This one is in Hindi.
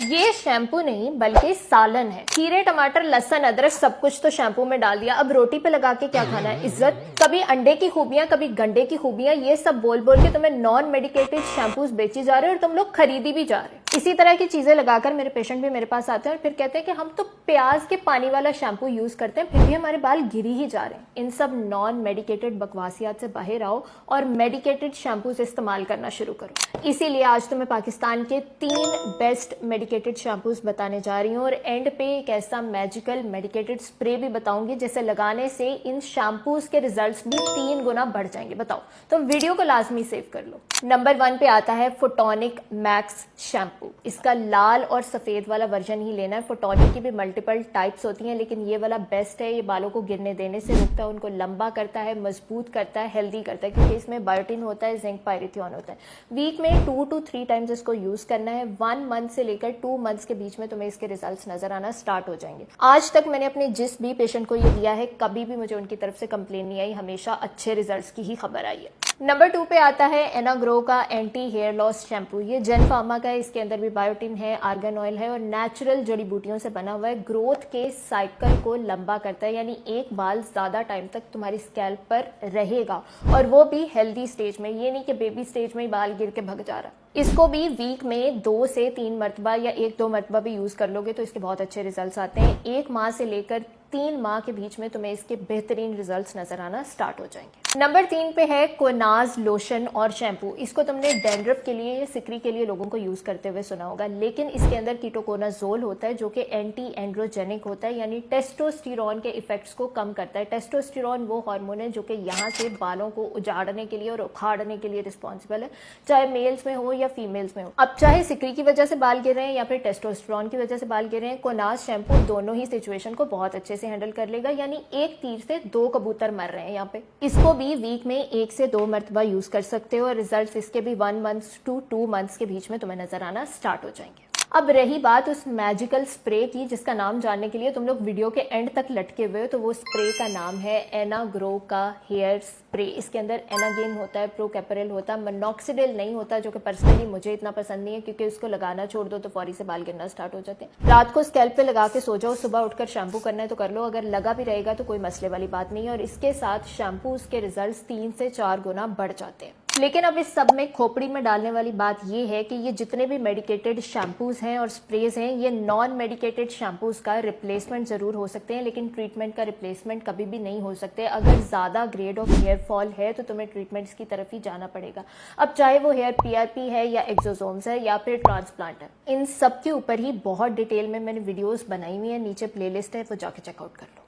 ये शैम्पू नहीं बल्कि सालन है। खीरे, टमाटर, लहसुन, अदरक सब कुछ तो शैम्पू में डाल दिया, अब रोटी पे लगा के क्या खाना है? इज्जत। कभी अंडे की खूबियां, कभी गंडे की खूबियां, ये सब बोल बोल के तुम्हें नॉन मेडिकेटेड शैम्पूज बेची जा रहे हो और तुम लोग खरीदी भी जा रहे हो। इसी तरह की चीजें लगाकर मेरे पेशेंट भी मेरे पास आते हैं और फिर कहते हैं कि हम तो प्याज के पानी वाला शैम्पू यूज करते हैं, फिर भी हमारे बाल गिरी ही जा रहे हैं। इन सब नॉन मेडिकेटेड बकवासियात से बाहर आओ और मेडिकेटेड शैम्पूज इस्तेमाल करना शुरू करो। इसीलिए आज तो मैं पाकिस्तान के 3 बेस्ट मेडिकेटेड शैम्पूज बताने जा रही हूँ और एंड पे एक ऐसा मैजिकल मेडिकेटेड स्प्रे भी बताऊंगी जिसे लगाने से इन शैम्पूज के रिजल्ट्स भी 3 गुना बढ़ जाएंगे। बताओ, तो वीडियो को लाजमी सेव कर लो। नंबर 1 पे आता है फोटोनिक मैक्स शैम्पू। इसका लाल और सफेद वाला वर्जन ही लेना है। फोटोनिक की भी मल्टीपल टाइप्स होती हैं, लेकिन ये वाला बेस्ट है। ये बालों को गिरने देने से रोकता है, उनको लंबा करता है, मजबूत करता है, हेल्दी करता है, क्योंकि इसमें बायोटिन होता है, जिंक, पायरिथियन होता है। वीक में 2 to 3 टाइम्स इसको यूज करना है। 1 मंथ से लेकर 2 मंथ्स के बीच में तुम्हें इसके रिजल्ट्स नजर आना स्टार्ट हो जाएंगे। आज तक मैंने अपने जिस भी पेशेंट को ये दिया है, कभी भी मुझे उनकी तरफ से कंप्लेन नहीं आई, हमेशा अच्छे रिजल्ट्स की ही खबर आई है। नंबर 2 पे आता है एनाग्रो का एंटी हेयर लॉस शैम्पू। ये जेन फार्मा का है, इसके अंदर भी बायोटिन है, आर्गन ऑयल है और नेचुरल जड़ी बूटियों से बना हुआ है। ग्रोथ के साइकिल को लंबा करता है, यानी एक बाल ज्यादा टाइम तक तुम्हारी स्कैल्प पर रहेगा और वो भी हेल्दी स्टेज में। ये नहीं कि बेबी स्टेज में ही बाल गिर के भग जा रहा। इसको भी वीक में 2 से 3 मरतबा या 1-2 मरतबा भी यूज कर लोगे तो इसके बहुत अच्छे रिजल्ट्स आते हैं। 1 माह से लेकर 3 माह के बीच में तुम्हें इसके बेहतरीन रिजल्ट्स नजर आना स्टार्ट हो जाएंगे। नंबर 3 पे है कोनाज लोशन और शैम्पू। इसको तुमने डैंड्रफ के लिए या सिकरी के लिए लोगों को यूज करते हुए सुना होगा, लेकिन इसके अंदर कीटोकोनाजोल होता है जो कि एंटी एंड्रोजेनिक होता है, यानी टेस्टोस्टेरोन के इफेक्ट्स को कम करता है। टेस्टोस्टेरोन वो हार्मोन है जो कि यहाँ से बालों को उजाड़ने के लिए और उखाड़ने के लिए रिस्पॉन्सिबल है, चाहे मेल्स में हो या फीमेल्स में हो। अब चाहे सिकरी की वजह से बाल गिर रहे हैं या फिर टेस्टोस्टेरोन की वजह से बाल गिर रहे हैं, कोनाज शैम्पू दोनों ही सिचुएशन को बहुत अच्छे से हैंडल कर लेगा, यानी एक तीर से 2 कबूतर मर रहे हैं यहाँ पे। इसको भी वीक में 1 से 2 मरतबा यूज कर सकते हो और रिजल्ट्स इसके भी 1 मंथ to 2 मंथ्स के बीच में तुम्हें नजर आना स्टार्ट हो जाएंगे। अब रही बात उस मैजिकल स्प्रे की जिसका नाम जानने के लिए तुम लोग वीडियो के एंड तक लटके हुए हो, तो वो स्प्रे का नाम है एनाग्रो का हेयर स्प्रे। इसके अंदर एनागेन होता है, प्रोकैपरल होता है, मोनोक्सिडिल नहीं होता, जो कि पर्सनली मुझे इतना पसंद नहीं है क्योंकि उसको लगाना छोड़ दो तो फौरी से बाल गिरना स्टार्ट हो जाते हैं। रात को स्कैल्प पे लगा के सो जाओ, सुबह उठकर शैम्पू करना है तो कर लो, अगर लगा भी रहेगा तो कोई मसले वाली बात नहीं है। और इसके साथ शैम्पू के रिजल्ट 3 से 4 गुना बढ़ जाते हैं। लेकिन अब इस सब में खोपड़ी में डालने वाली बात ये है कि ये जितने भी मेडिकेटेड शैम्पूज हैं और स्प्रेज हैं, ये नॉन मेडिकेटेड शैम्पूज का रिप्लेसमेंट जरूर हो सकते हैं, लेकिन ट्रीटमेंट का रिप्लेसमेंट कभी भी नहीं हो सकते। अगर ज्यादा ग्रेड ऑफ हेयर फॉल है तो तुम्हें ट्रीटमेंट्स की तरफ ही जाना पड़ेगा। अब चाहे वो हेयर PRP है या एक्सोसोम्स है या फिर ट्रांसप्लांट है, इन सब के ऊपर ही बहुत डिटेल में मैंने वीडियोस बनाई हुई है, नीचे प्लेलिस्ट है, वो जाके चेकआउट कर लो।